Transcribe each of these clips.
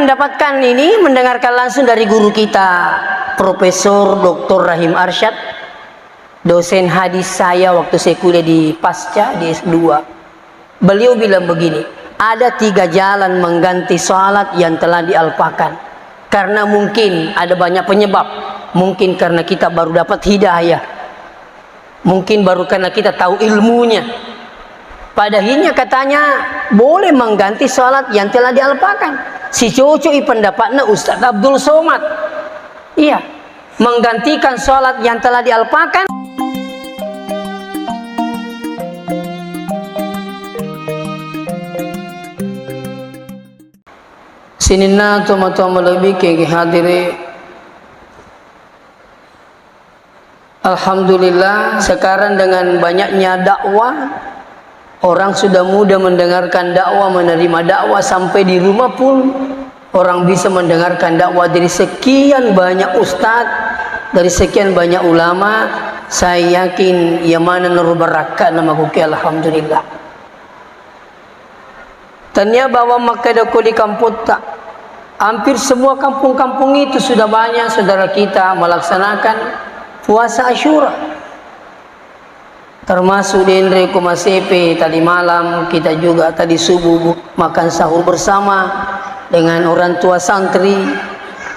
mendapatkan ini, mendengarkan langsung dari guru kita, Profesor Dr. Rahim Arsyad, dosen hadis saya waktu saya kuliah di Pasca di S2. Beliau bilang begini, ada 3 jalan mengganti sholat yang telah dialpakan. Karena mungkin ada banyak penyebab. Mungkin karena kita baru dapat hidayah, mungkin baru karena kita tahu ilmunya. Padahal katanya boleh mengganti sholat yang telah dialpakan. Si cocok pendapatnya Ustaz Abdul Somad. Iya, menggantikan sholat yang telah dialpakan. Sinina toma-toma lebih ke hadiri. Alhamdulillah sekarang dengan banyaknya dakwah, orang sudah mudah mendengarkan dakwah, menerima dakwah, sampai di rumah pun orang bisa mendengarkan dakwah dari sekian banyak ustadz, dari sekian banyak ulama. Saya yakin ya mana nur barakat nama kuki alhamdulillah. Tanya bahwa makadako di kampung tak, hampir semua kampung-kampung itu sudah banyak saudara kita melaksanakan puasa Asyura, termasuk di Indre Kumasepe tadi malam kita juga tadi subuh makan sahur bersama dengan orang tua santri,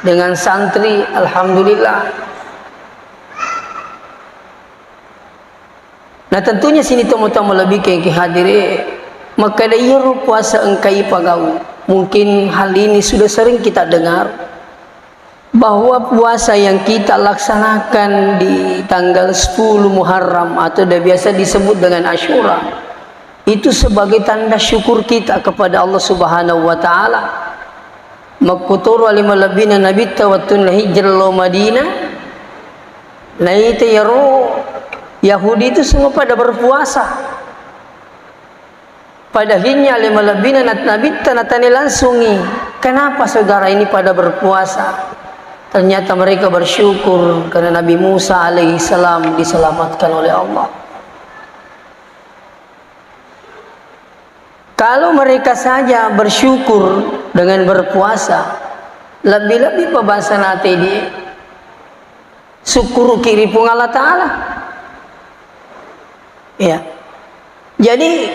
dengan santri, alhamdulillah. Nah tentunya sini tamu-tamu lebih ke hadiri, maka dia puasa engkai pagau. Mungkin hal ini sudah sering kita dengar, bahwa puasa yang kita laksanakan di tanggal 10 Muharram atau biasa disebut dengan Asyura, itu sebagai tanda syukur kita kepada Allah Subhanahu wa taala. Makuturu alima labina nabita watun hijrah Madinah. Laita yaro Yahudi itu semua pada berpuasa. Padahinya alima labina nabita natani langsungi. Kenapa saudara ini pada berpuasa? Ternyata mereka bersyukur karena Nabi Musa alaihissalam diselamatkan oleh Allah. Kalau mereka saja bersyukur dengan berpuasa, lebih-lebih pembahasan nanti dia syukur kiri pun Allah Ta'ala. Ya. Jadi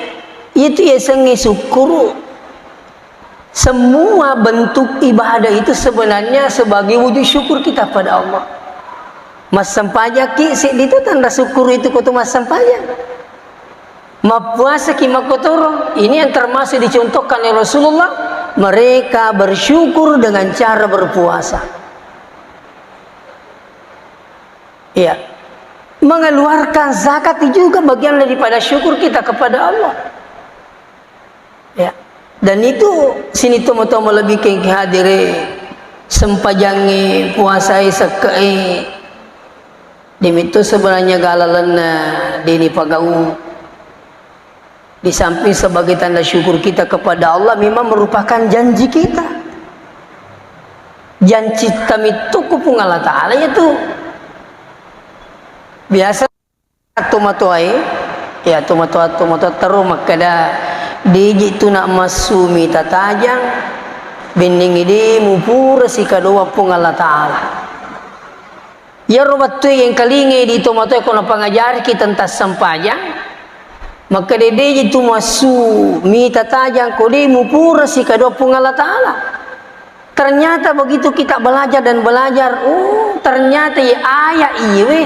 itu ya sengi syukur. Semua bentuk ibadah itu sebenarnya sebagai wujud syukur kita pada Allah. Mas sampajak ki itu tanda syukur itu kutu mas sampajak. Mapuasa ki makotoro ini yang termasuk dicontohkan oleh Rasulullah. Mereka bersyukur dengan cara berpuasa. Iya. Mengeluarkan zakat juga bagian daripada syukur kita kepada Allah. Ya. Dan itu sini tomo-tomo lebih ke hadire sempajangi puasai sekai demitu sebenarnya galalana dini pagau. Di samping sebagai tanda syukur kita kepada Allah, memang merupakan janji kita. Janji kami tuku pun Allah Ta'ala itu biasa tomatoai ya tomato terus makada Diji tu nak masumi tatajang bending ini mupura si kadua pun Allah Ta'ala. Ya robat tu yang kalingi di tomato ko na pangajari kita tentang sampajang, maka diji tu masumi tatajang ko di mupura si kadua pun Allah Ta'ala. Ternyata begitu kita belajar dan belajar, ternyata ya ayat iwe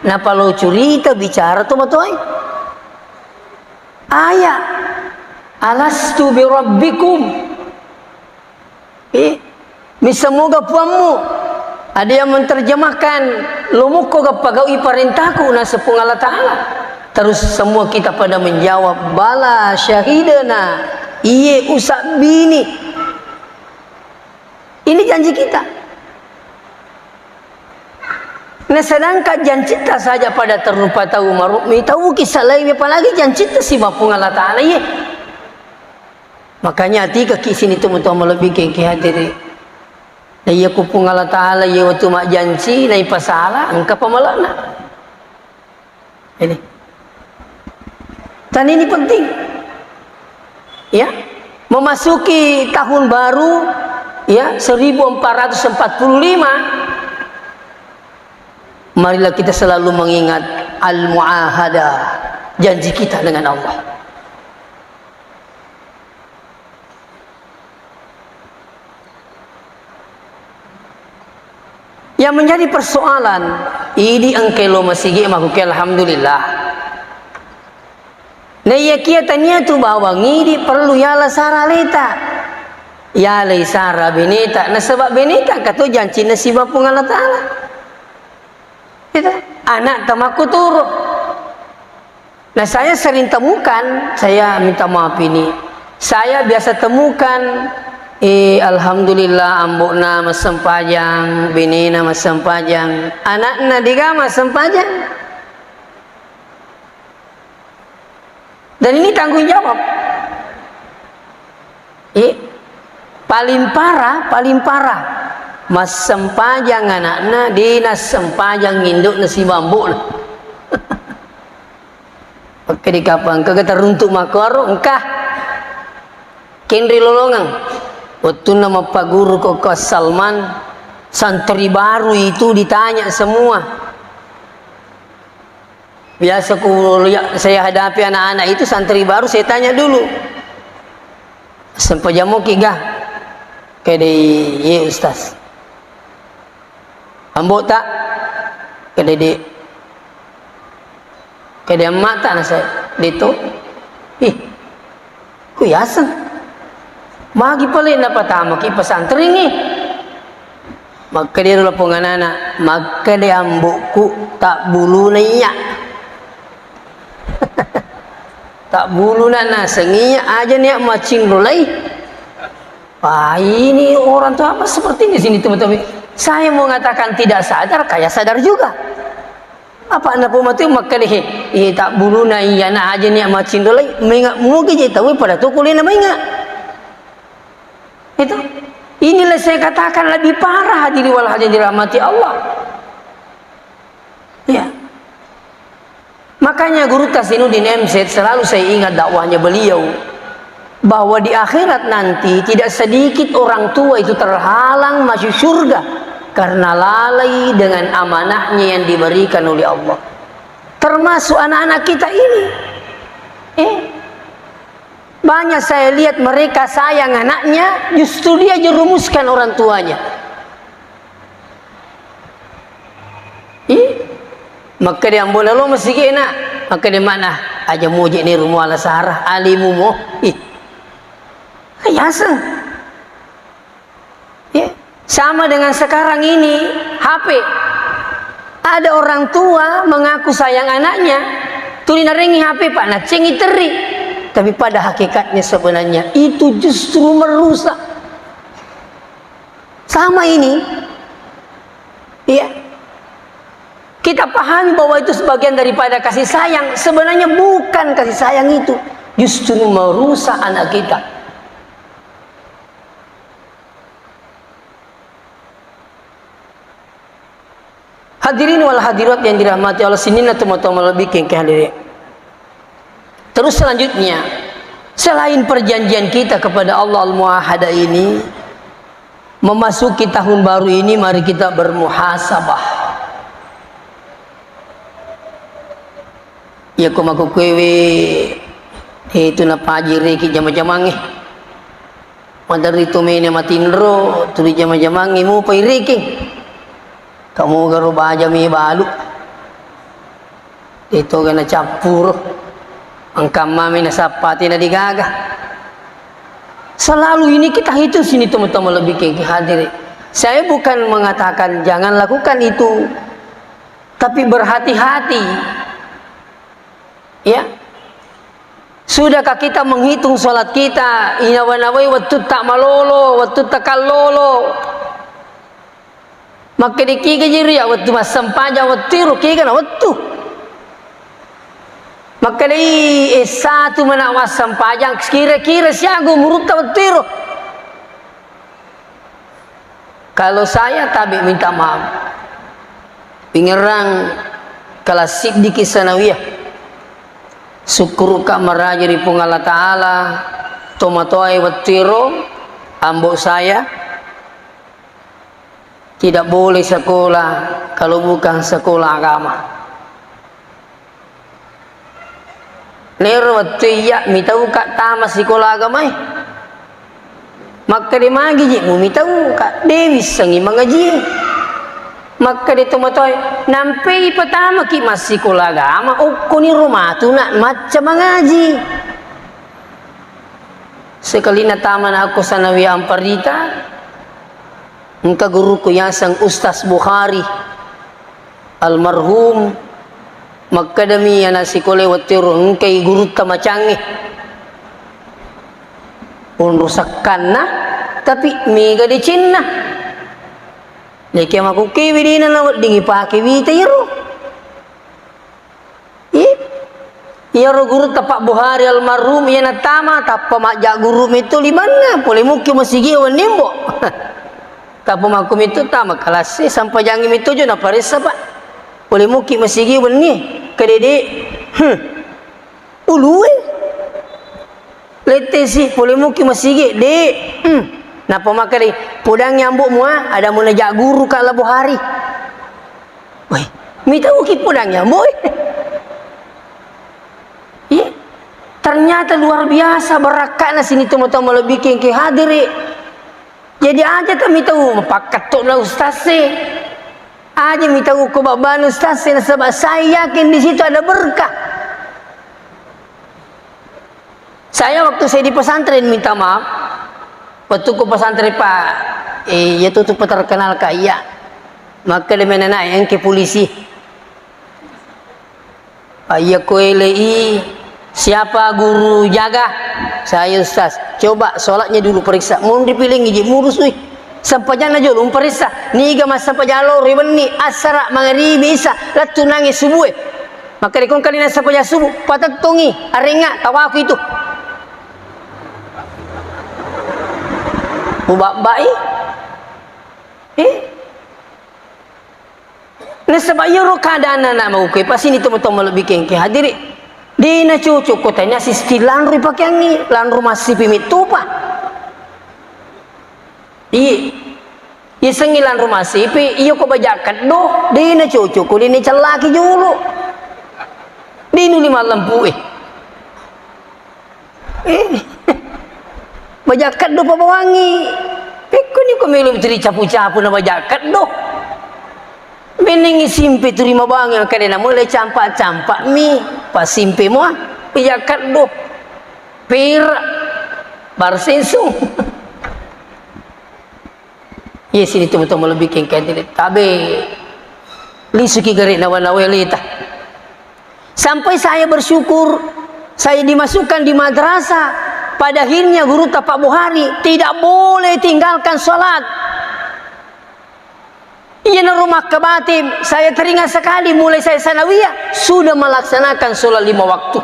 napa lo cerita bicara tomato ayat alastu bi rabbikum. Misamoga puamu. Ada yang menerjemahkan lumuko gapagawi perintahku na sepung Allah Ta'ala. Terus semua kita pada menjawab bala syahidana iye usak bini. Ini janji kita. Nah sedangkan janji kita saja pada terlupa tahu marumi tahu kisah lain apalagi janji kita si mapung Allah Ta'ala ye. Makanya hati kaki sini tu muntah lebih ke hadiri. Na iya kupung Allah Ta'ala iya waktu mak janji na ipasala angka pamalana. Ini. Dan ini penting. Ya, memasuki tahun baru ya 1445, marilah kita selalu mengingat al-muahadah, janji kita dengan Allah. Yang menjadi persoalan ini angkelo masigi makuke alhamdulillah. Nah ya kia tanya tu bahwa ngidi perlu yala saraleta, yala sara benita. Nah sebab benita kata janji nasibah pun Allah Taala. Itu anak tamaku turut. Nah saya sering temukan, saya minta maaf ini, saya biasa temukan. Alhamdulillah ambukna mas sempajang, binina mas sempajang, anakna diga mas sempajang. Dan ini tanggung jawab. Paling parah mas sempajang anakna, dinas sempajang nginduk nasi bambu. Oke di kapang kagak teruntuk makaro engkah kendri lolongang. Waktu nama Pak Guru Koko Salman, santri baru itu ditanya semua. Biasa saya hadapi anak-anak itu santri baru, saya tanya dulu. Sampai jamu kigah, kede ye ustaz. Ambo tak, kede de, kede mata na saya, dito. Kuyasan. Magi pala na patama ki pasantri ni. Magkadi rula punganana, magkadi ambuku tak bulu na iya. Tak bulu na senginya aja nih macing rulai. Wah ini orang tuh apa seperti ini sini teman-teman. Saya mau mengatakan tidak sadar, kayak sadar juga. Apa anak pematu magkadi tak bulu na iya na aja nih macing rulai. Mengingat mungkin jadi tahu pada tu kuliah na mengingat. Itu inilah saya katakan lebih parah hadirin wal hadirin dirahmati Allah. Ya. Makanya Guru Tasinuddin MZ selalu saya ingat dakwahnya beliau bahwa di akhirat nanti tidak sedikit orang tua itu terhalang masuk surga karena lalai dengan amanahnya yang diberikan oleh Allah. Termasuk anak-anak kita ini. Banyak saya lihat mereka sayang anaknya, justru dia jerumuskan orang tuanya. Maka dia boleh lo mesti kena, maka dia mana aja muji ni rumah ala sarah alimu mo. Ayasa. Sama dengan sekarang ini HP. Ada orang tua mengaku sayang anaknya, tuli narengi HP pak nak cengi teri. Tapi pada hakikatnya sebenarnya itu justru merusak. Sama ini, ya. Kita pahami bahwa itu sebagian daripada kasih sayang. Sebenarnya bukan kasih sayang itu, justru merusak anak kita. Hadirin wal hadirat yang dirahmati Allah, sinina teman-teman lebih ke hadirin. Terus selanjutnya, selain perjanjian kita kepada Allah Al-Muahadah ini, memasuki tahun baru ini mari kita bermuhasabah. Ya kumaku kwewe itu na pajire ki jama-jamangi. Madari tumene matinro tuli jama-jamangi mu pairiki. Kamu garo baja mi balu. Itu kena campur. Angkam mami na sapati na digagah. Selalu ini kita hitung sini teman-teman lebih ke hadir. Saya bukan mengatakan jangan lakukan itu, tapi berhati-hati. Ya. Sudahkah kita menghitung salat kita? Inawanawai waktu tak malolo, waktu tak kalolo. Maka dikiga jiri ya waktu mas sempaja waktu rukiga na waktu. Maka dari satu menawas sempajang kira-kira siago murut tawtiro. Kalau saya tabi minta maaf. Pingerang kelas sidiki sanawiyah. Syukur ka maraja di pung Allah Ta'ala. Tomatoy watiro. Ambo saya. Tidak boleh sekolah kalau bukan sekolah agama. Nero waktu iya mitau kak tamas sekolah agama maka dia magi je mu mitau kak Dewi sangi mengaji maka dia tomatoi nampai pertama ki masih sekolah agama ni rumah tu nak macam mengaji sekali na taman aku sanawi amparita engka guruku yang sang Ustaz Bukhari almarhum maka demi anak sekolah watiro engkai guru tamacangi unrusakkan na tapi mega di Cina leki aku kiwi di na dingi pakai wita yero yero guru tapak Bukhari almarhum ya natama tapa majak guru itu di mana boleh mungkin masih giwan nimbo tapi makum itu tama kelas sampai jangan itu je nak parisa pak boleh mungkin masih giwan ni kedede ulu lete si boleh mungkin masih gi de napa maka de podang nyambuk mua ada menajak guru kala Bukhari woi minta uki podang nyambuk ternyata luar biasa berakatlah sini teman-teman lebih ke hadiri jadi aja kami tahu pakat tok lah ustaz aja minta ke baban ustaz sebab saya yakin di situ ada berkah. Saya waktu saya di pesantren minta maaf waktu ke pesantren pak ya tu terkenal kaya maka dia menaik yang ke polisi ayah kuelei siapa guru jaga saya ustaz coba solatnya dulu periksa mau dipilih ngiji murus wih sampai jana jolo periksa niga mas sampai jalo ribeni asara mangari bisa latu nangis subuh maka dikon kali nasa sampai subuh patat tongi arenga tawaku itu ubak bai nasa bayaro keadaan anak mau ke pas ini teman-teman lebih kengke hadiri dina cucu kotanya sisti lanru pakai ni lanru masih pimit tupa iya sengilan rumah sipi iyo ko bajakat do dina cucu ko dini celaki julu dinu lima lampu bajakat do pabawangi peko ni ko melu tiri capu-capu na bajakat do beningi simpi terima bangi kadena mulai campak-campak mi pas simpi mo bajakat do pir barsensung yes ini teman-teman lebih kengkang tabe lisuki garik nawan-nawelita sampai saya bersyukur saya dimasukkan di madrasah pada akhirnya guru tapak Bukhari tidak boleh tinggalkan sholat iya rumah kebatim saya teringat sekali mulai saya sanawiyah sudah melaksanakan sholat 5 waktu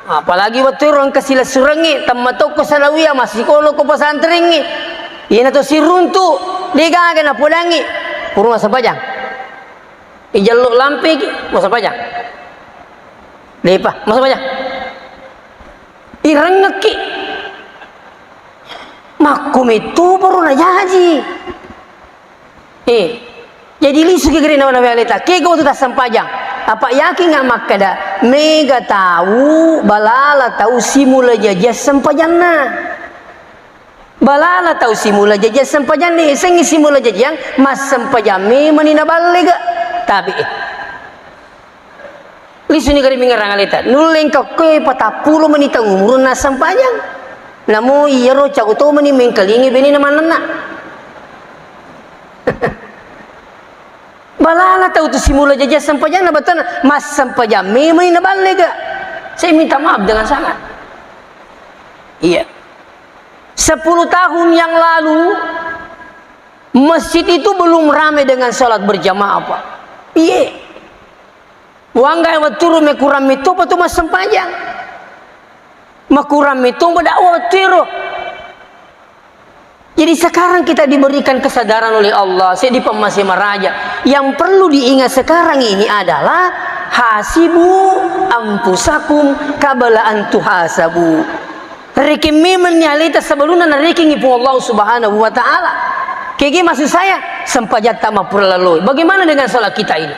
apalagi waktu orang kesilah surengi tamatoko sanawiyah masih kalau ke pesantren ni ina to si runtu diga na pulangi puro masa pajang ijaluk lampi masa pajang lepa masa pajang irangaki makum itu baru na jaji jadi lisu ke gerina na valeta ke go tu sampajang apa yakin nggak makada mega tahu balala tahu simula jajah sampajangna balala tahu simula jajan sempajan ni sengi simula jajan mas sempajan me manina balega tapi lisu ni kari mingarang aleta nuleng ka ke 40 menit umur na sempajan namu iyero caguto meni mengkalingi beni na manana balala tahu tu simula jajan sempajan na batana mas sempajan me manina balega saya minta maaf dengan sangat iya 10 tahun yang lalu masjid itu belum ramai dengan salat berjamaah Pak. Iya. Wangga waturu mekuram itu patu mas sempajang. Makuram itu berdakwah waturu. Jadi sekarang kita diberikan kesadaran oleh Allah. Saya di Pemasih Maraja. Yang perlu diingat sekarang ini adalah hasibu ampusakum qabla an tuhasabu. Rekim memang nyalita sebelumnya reking ibu Allah Subhanahu wa taala. Kegi maksud saya sempajat tak mampu lalui. Bagaimana dengan sholat kita ini?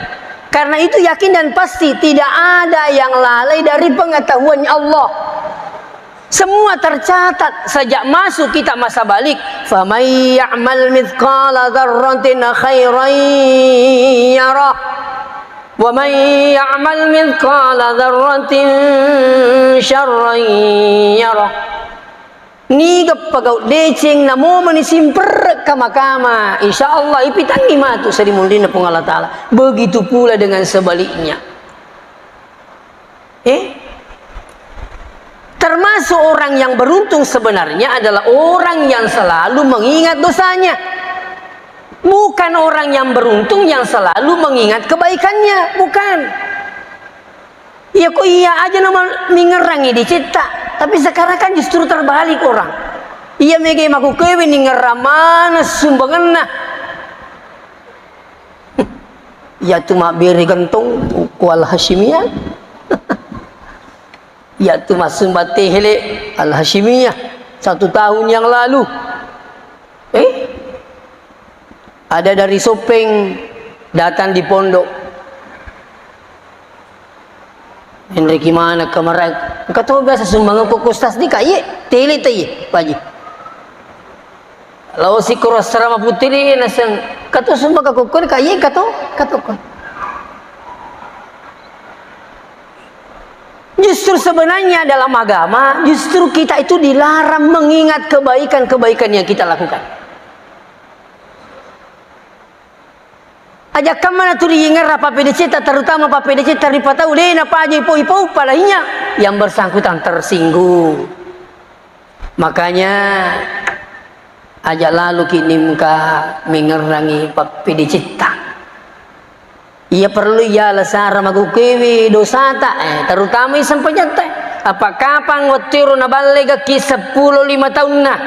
Karena itu yakin dan pasti tidak ada yang lalai dari pengetahuan Allah. Semua tercatat sejak masuk kita masa balik. Faman ya'mal mithqala dzarratin khairan yarah. Wa man ya'mal mithqala dzarratin syarran yarah. Ni pagaut deceng namo manisimper kama-kama. Insyaallah ipitang imatu sarimuldina pung Allah Ta'ala. Begitu pula dengan sebaliknya. Termasuk orang yang beruntung sebenarnya adalah orang yang selalu mengingat dosanya. Bukan orang yang beruntung yang selalu mengingat kebaikannya. Bukan. Ya kok iya aja nama mengerangi dicipta. Tapi sekarang kan justru terbalik orang. Iya mege maku kewe ningeramana sumbangan. Ya tu mak beri gantong kual Hashimiyah. Ya tu mas sumbate hele Al Hashimiyah 1 tahun yang lalu. Ada dari Sopeng datang di pondok. Henry gimana kemarin? Kata biasa sumbangan kokustas di kaye tele taye paji. Lalu si kuras serama putri nasang kata sumbang kokor kaye kata. Justru sebenarnya dalam agama, justru kita itu dilarang mengingat kebaikan-kebaikan yang kita lakukan. Aja kamana tu diingat apa PDC, terutama apa PDC teripatau deh apa aja ipo-ipo palanya yang bersangkutan tersinggung. Makanya aja lalu kinimka mengerangi pak PDC tak. Ia perlu ya lasara magukewi dosa tak terutama sampai jantai apa kapan watiru nabalega ki 10 5 tahun nah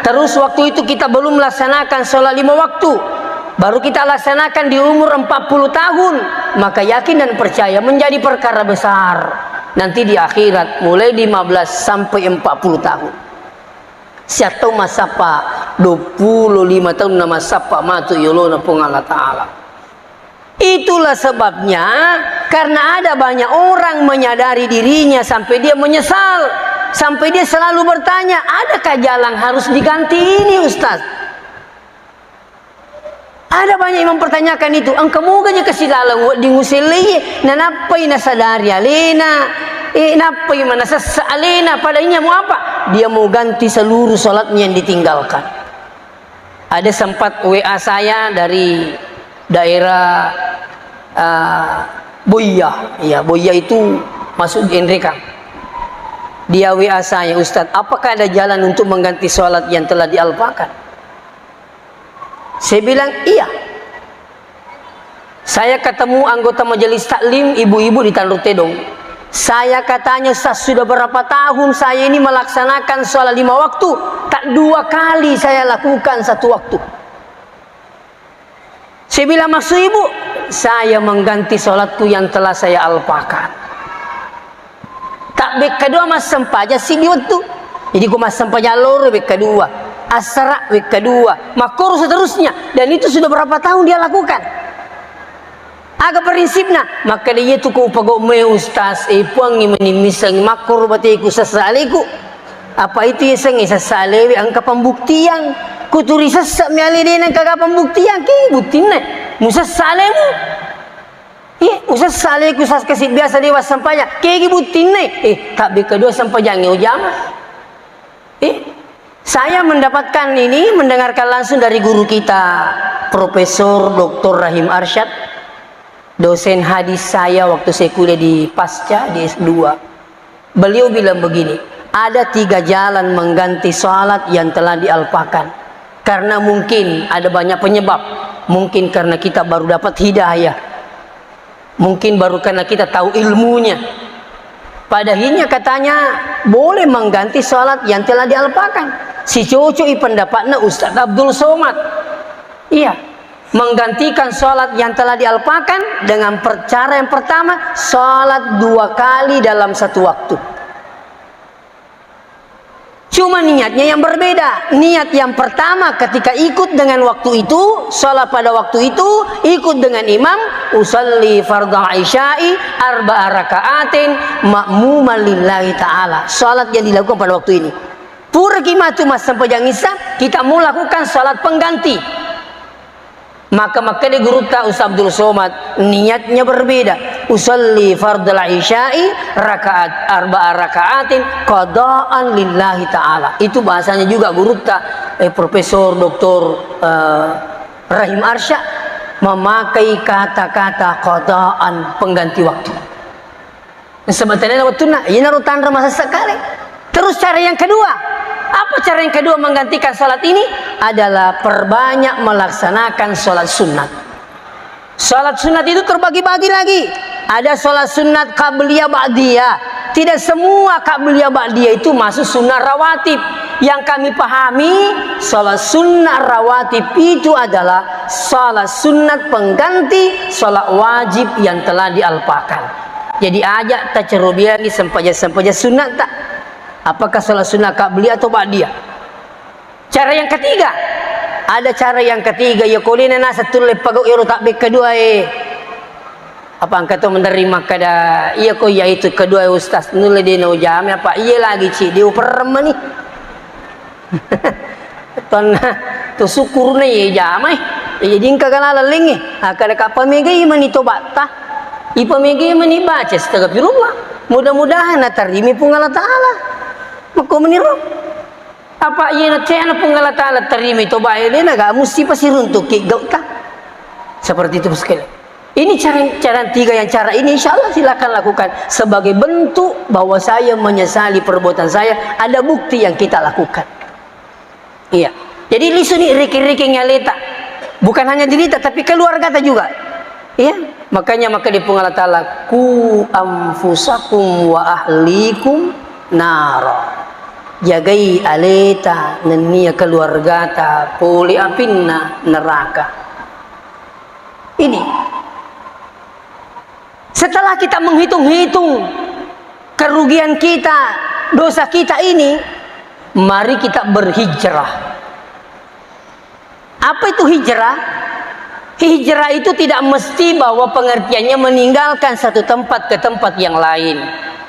terus waktu itu kita belum melaksanakan sholat 5 waktu baru kita laksanakan di umur 40 tahun maka yakin dan percaya menjadi perkara besar nanti di akhirat mulai 15 sampai 40 tahun siapa masapa 25 tahun nama sapa matu yolona pung Allah Ta'ala. Itulah sebabnya karena ada banyak orang menyadari dirinya sampai dia menyesal, sampai dia selalu bertanya, adakah jalan harus diganti ini Ustaz? Ada banyak yang mempertanyakan itu. Engkau ganya kesilalang di ngusili, nanapai na sadari alena, napai mana sesa alena, padanya mau apa? Dia mau ganti seluruh salatnya yang ditinggalkan. Ada sempat WA saya dari daerah Boya, ya Boya itu masuk di NRK. Dia WA saya, Ustaz, apakah ada jalan untuk mengganti sholat yang telah dialpakan? Saya bilang iya. Saya ketemu anggota majelis taklim ibu-ibu di Tanjung Tedong. Saya katanya, Ustaz, sudah berapa tahun saya ini melaksanakan sholat 5 waktu, tak 2 kali saya lakukan 1 waktu. Saya bilang, maksud ibu, saya mengganti sholatku yang telah saya alpakan. Tak bek kedua mas sempaja sih di waktu. Jadi ku mas sempaja lor bek kedua, asra bek kedua, makor seterusnya. Dan itu sudah berapa tahun dia lakukan. Agak prinsipnya, maka dia tu ku pagok me Ustaz, puangi menimisang makor batiku sesaliku. Apa itu yang sengi sesalewi angka pembuktian. Kuturi sesak miali dia nang kagak pembuktian ki butinna musa salemu usah saleku sas kasih biasa dewa sampainya ki butinna tak be kedua sampai jangan ujama saya mendapatkan ini mendengarkan langsung dari guru kita Profesor Dr. Rahim Arsyad dosen hadis saya waktu saya kuliah di Pasca di S2. Beliau bilang begini, ada 3 jalan mengganti sholat yang telah dialpakan. Karena mungkin ada banyak penyebab. Mungkin karena kita baru dapat hidayah. Mungkin baru karena kita tahu ilmunya. Padahal katanya boleh mengganti sholat yang telah dialpakan. Si cocok pendapatnya Ustaz Abdul Somad. Iya, menggantikan sholat yang telah dialpakan dengan cara yang pertama, sholat 2 kali dalam 1 waktu. Cuma niatnya yang berbeda. Niat yang pertama ketika ikut dengan waktu itu, sholat pada waktu itu, ikut dengan imam, usalli fardhu isya'i arba'a raka'atin ma'muman lillahi ta'ala. Sholat yang dilakukan pada waktu ini. Pura kimatu mas sampai jang isya, kita mau lakukan sholat pengganti. Maka dia guru tak Ustaz Abdul Somad, niatnya berbeda. Usalli fardhu isya'i rakaat arba'a raka'atin qada'an lillahi ta'ala. Itu bahasanya juga guru tak Profesor Dr. Rahim Arsyad memakai kata-kata qada'an, pengganti waktu. Sebetulnya waktu nak ini narutan masa sekali. Terus cara yang kedua, apa cara yang kedua menggantikan salat ini? Adalah perbanyak melaksanakan salat sunat. Salat sunat itu terbagi-bagi lagi. Ada salat sunat qabliyah ba'diyah. Tidak semua qabliyah ba'diyah itu masuk sunnah rawatib. Yang kami pahami, salat sunnah rawatib itu adalah salat sunat pengganti salat wajib yang telah dialpakan. Jadi ajak tak cerubiani sempaja sunat tak. Apakah salat sunnah qabliyah atau ba'diyah? Cara yang ketiga, ada cara yang ketiga, ya kulina nasatul pagau iru takbir kedua apa angkat tu menerima kada iya ko ya itu kedua ustaz nule di no jam apa iya lagi ci di uperma ni ton tu syukur na ye jam jadi kagala laling kada kapamega imani tobat ta ipamega imani baca astagfirullah mudah-mudahan natarimi pun Allah taala mako meniru apa iya na tiana pun Allah taala tarimi tobat ele na ga mesti pasti runtuk gauta seperti itu sekali. Ini cara tiga yang cara ini insya Allah silakan lakukan sebagai bentuk bahwa saya menyesali perbuatan saya, ada bukti yang kita lakukan. Iya. Jadi lisuni riki-riki nyaleta. Bukan hanya dirita tapi keluarga kita juga. Iya. Makanya maka di Allah Taala ku anfusakum wa ahlikum nara. Jagai aleta nenia keluarga ta poli apinna neraka. Ini setelah kita menghitung-hitung kerugian kita, dosa kita ini, mari kita berhijrah. Apa itu hijrah? Hijrah itu tidak mesti bahwa pengertiannya meninggalkan satu tempat ke tempat yang lain.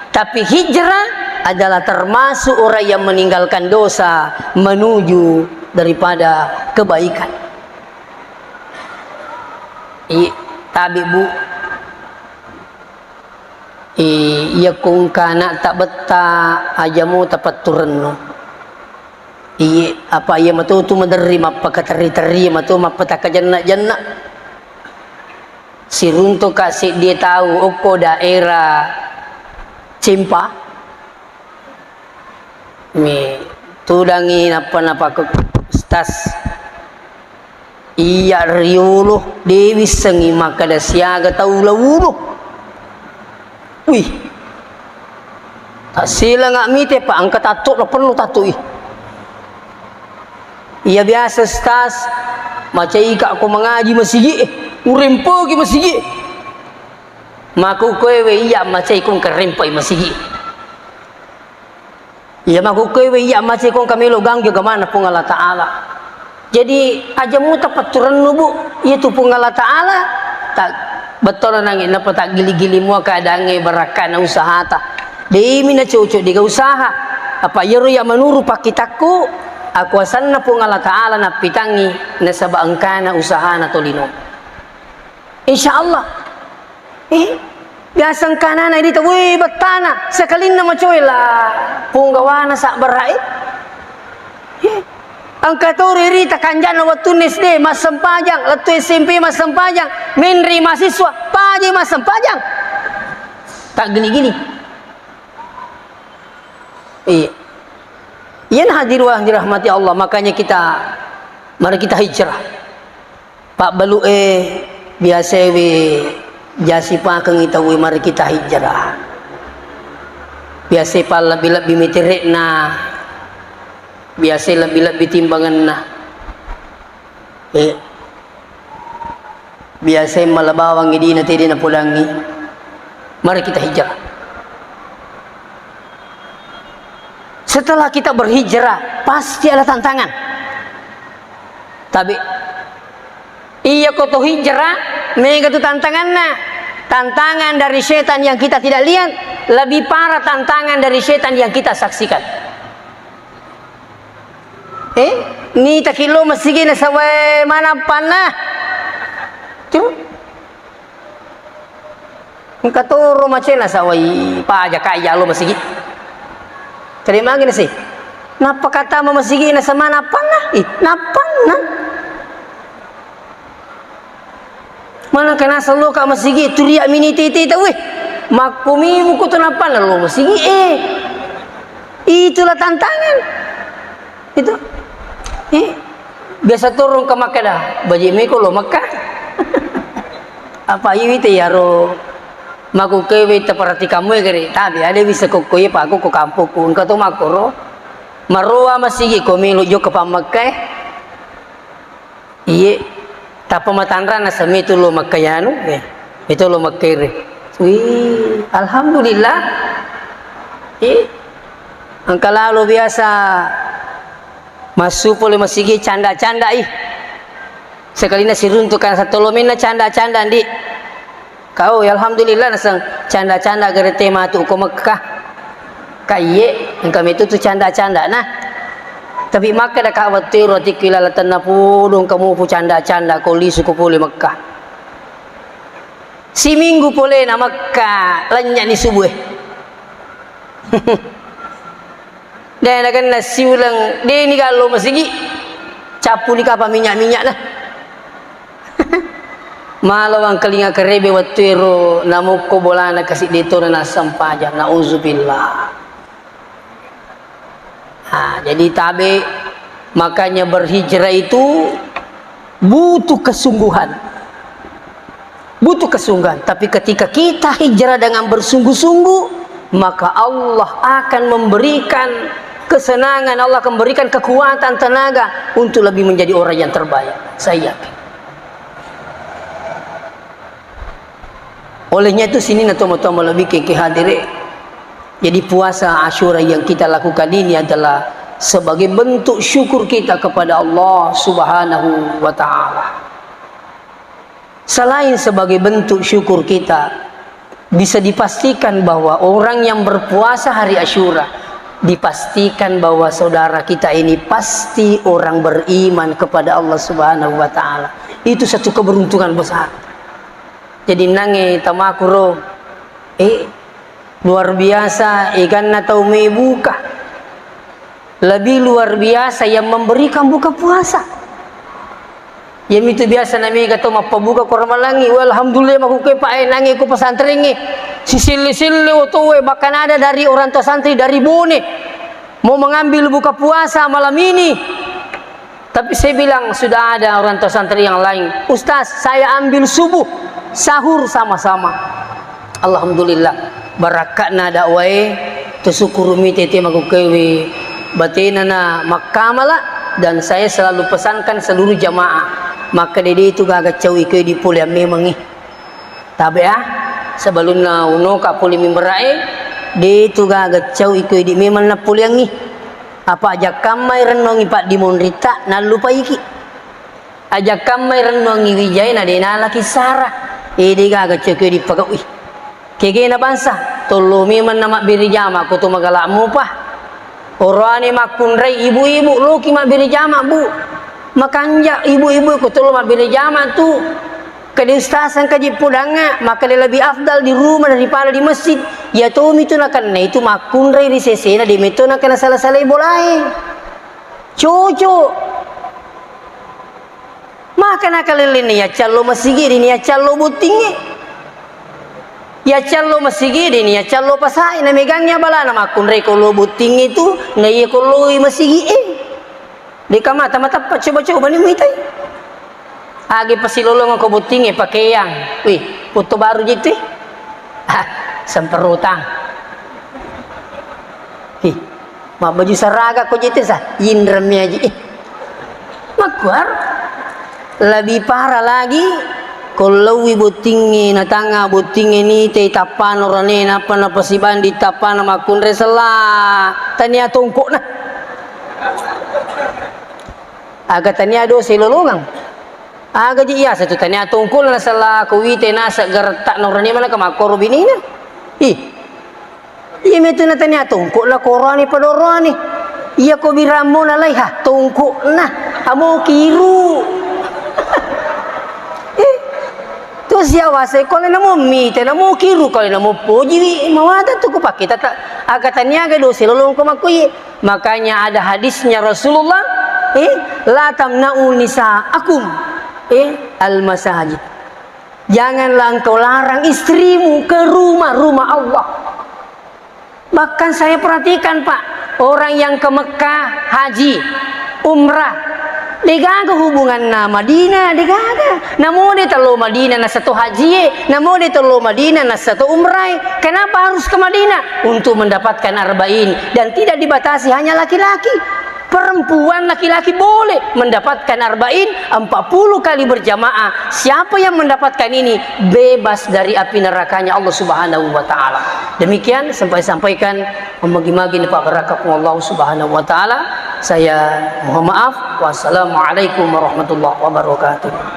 Tapi hijrah adalah termasuk orang yang meninggalkan dosa menuju daripada kebaikan. Tapi bu, iya kung kana tak betah ajamu tapat turun no. Iya apa iya matutu menerima pakateri-teri matu mapetaka janna-janna. Sirunto kasih dia tahu oko daerah Cimpa. Mi tudangin apa ke stas. Iya riuluh dewi sengi maka da siaga tahu lawuluh. Wih, tak sila ngak mite pak angkat tatuk lah perlu tatuk iya biasa stas macam ika aku mengaji masigi urempo ki masigi maku kowe iya macam ikung kerempo masigi iya maku kowe iya macam ikung kami logang juga mana pun Allah Taala jadi ajamu tepat turun nubu itu pun Allah Taala tak betul nangin napa tak gili-gili mua keadaannya berakana usaha ta demi na cucu diga usaha apa yeru ya menuru pakitaku aku asanna pun Allah Taala na pitangi na sabaangkana usaha na tolino insyaallah biasang kanana dito we betana sakalin na macoy lah punggawana sak berai angkatori rita kanjana waktu SD mas sempajang letu SMP mas sempajang menri mahasiswa paji mas sempajang tak gini-gini iya hadir wa dirahmati Allah makanya mari kita hijrah pak balu biasa we jasi pakeng kita we mari kita hijrah biasa pa lebih mitirik na biasa lebih timbangan nah biasa malabawang ini nanti dia pulangi mari kita hijrah Setelah kita berhijrah pasti ada tantangan. Tapi iya koto hijrah mega tu tantangan dari setan yang kita tidak lihat lebih parah tantangan dari setan yang kita saksikan. Ni takilo masigi na saway mana panah. Tuh. Katoro macena saway pa aja kaya lo masigi. Terima gini sih. Napa kata masigi na sa mana panah? Napana. Mana kena selalu kak masigi turia mini titi tahu makumi muku tu napa lo masigi itulah tantangan itu biasa turun ke Makkah dah baji meko lo Makkah apa ini te yaro maku kewe te perhati kamu ya kiri tapi ada bisa kokoye pak aku ke kampungku engkau tu makoro marua masigi komi lo jo ke Makkah iya tapi matandra na sami itu lo Makkayano itu lo Makkere wih alhamdulillah angka lalu biasa masuk boleh masigi canda-canda sekali nasi runtukan satu lomin na canda-canda di kau ya alhamdulillah nasang canda-canda gara tema tu ko Makkah kaye yang kami itu tu canda-canda nah tapi maka dah khawatir roti kilalatan na pulung kamu pu canda-canda koli suku pulih Makkah si minggu pulih na Makkah lanyak ni subuh dan akan nasi ulang dia ni kalau masigi capu ni kapa minyak-minyak lah malau ang kalinga kerebe watero namuko bolana kasih dito na nasampaja nauzubillah. Jadi tabe makanya berhijrah itu butuh kesungguhan. Butuh kesungguhan, tapi ketika kita hijrah dengan bersungguh-sungguh, maka Allah akan memberikan kesenangan, Allah akan memberikan kekuatan tenaga untuk lebih menjadi orang yang terbaik. Saya yakin. Olehnya itu sini nato-tomo lebih ke hadire. Jadi puasa Asyura yang kita lakukan ini adalah sebagai bentuk syukur kita kepada Allah Subhanahu wa ta'ala. Selain sebagai bentuk syukur kita, bisa dipastikan bahwa orang yang berpuasa hari Asyura, dipastikan bahwa saudara kita ini pasti orang beriman kepada Allah Subhanahu wa ta'ala. Itu satu keberuntungan besar. Jadi nange tamakuro luar biasa ikan atau mie buka lebih luar biasa yang memberikan buka puasa yang itu biasa namanya kata apa buka korma langi alhamdulillah aku ke pak nangi aku pesantren ni sisili-sili otowe bahkan ada dari orang tua santri dari Bone mau mengambil buka puasa malam ini tapi saya bilang sudah ada orang tua santri yang lain Ustaz saya ambil subuh sahur sama-sama alhamdulillah barakatna dakwai tusukurumi tete magukewi batina na makamala dan saya selalu pesankan seluruh jamaah maka dedi itu gaga cawi ke di pul yang memang tabe sebelum na uno ka puli mimberai di itu gaga cawi ke di memang na pul yang apa aja kamai renongi pak di monrita na lupa iki aja kamai renongi wijay na dina laki sarah ini gaga cawi di pagawi kege na bansa tolumi man na mabiri jama ko to magalakmu pa orani makunray ibu-ibu luki mabiri jama bu makanja ibu-ibu ko tolo mabiri jama tu kadi ustasan kaji pudanga maka dia lebih afdal di rumah daripada di masjid ya tumi tu nakan itu makunray di sesena di meto nakan salah-salah bolai cucu maka nakalilin ya calo masigi ini ya calo butingi ya calo masigi ini ya calo pasai na megangnya bala na makunray ko lo buting itu na iya ko lo masigi di kamata mata coba-coba ni muitay agi pasilolong ko buting pakeyang wih puto baru gitu semperutang ma baju saraga ko gitu sa yindramnya aja makuar lebih parah lagi Kalau butingi na tanga butingi ni te tapan orane na pasiban di tapan makun resela tania tongkok na aga tania do silolongang aga ji iya satu tania tongkol na sala kuwite na sa garta na orane mana kamakoro binina iya metu na tania tongkok la korani padorani iya ko biramo na laiha tongkok na amo kiru tu siawa se kalau namo mite namo kiru kalau namo poji mawada tu ko pakai tata agaknya aga do silolong ko makui makanya ada hadisnya Rasulullah la tamna'u nisa'akum al masajid janganlah engkau larang istrimu ke rumah-rumah Allah. Bahkan saya perhatikan Pak, orang yang ke Mekah haji umrah degaga hubungan na Madinah degaga namo de talo Madinah na satu haji namo de talo Madinah na satu umrah. Kenapa harus ke Madinah? Untuk mendapatkan arba'in dan tidak dibatasi hanya laki-laki, perempuan laki-laki boleh mendapatkan arba'in 40 kali berjamaah. Siapa yang mendapatkan ini bebas dari api nerakanya Allah Subhanahu wa taala. Demikian sampaikan memagi-magi Pak berakakum Allah Subhanahu wa taala. Saya mohon maaf. Wassalamualaikum warahmatullahi wabarakatuh.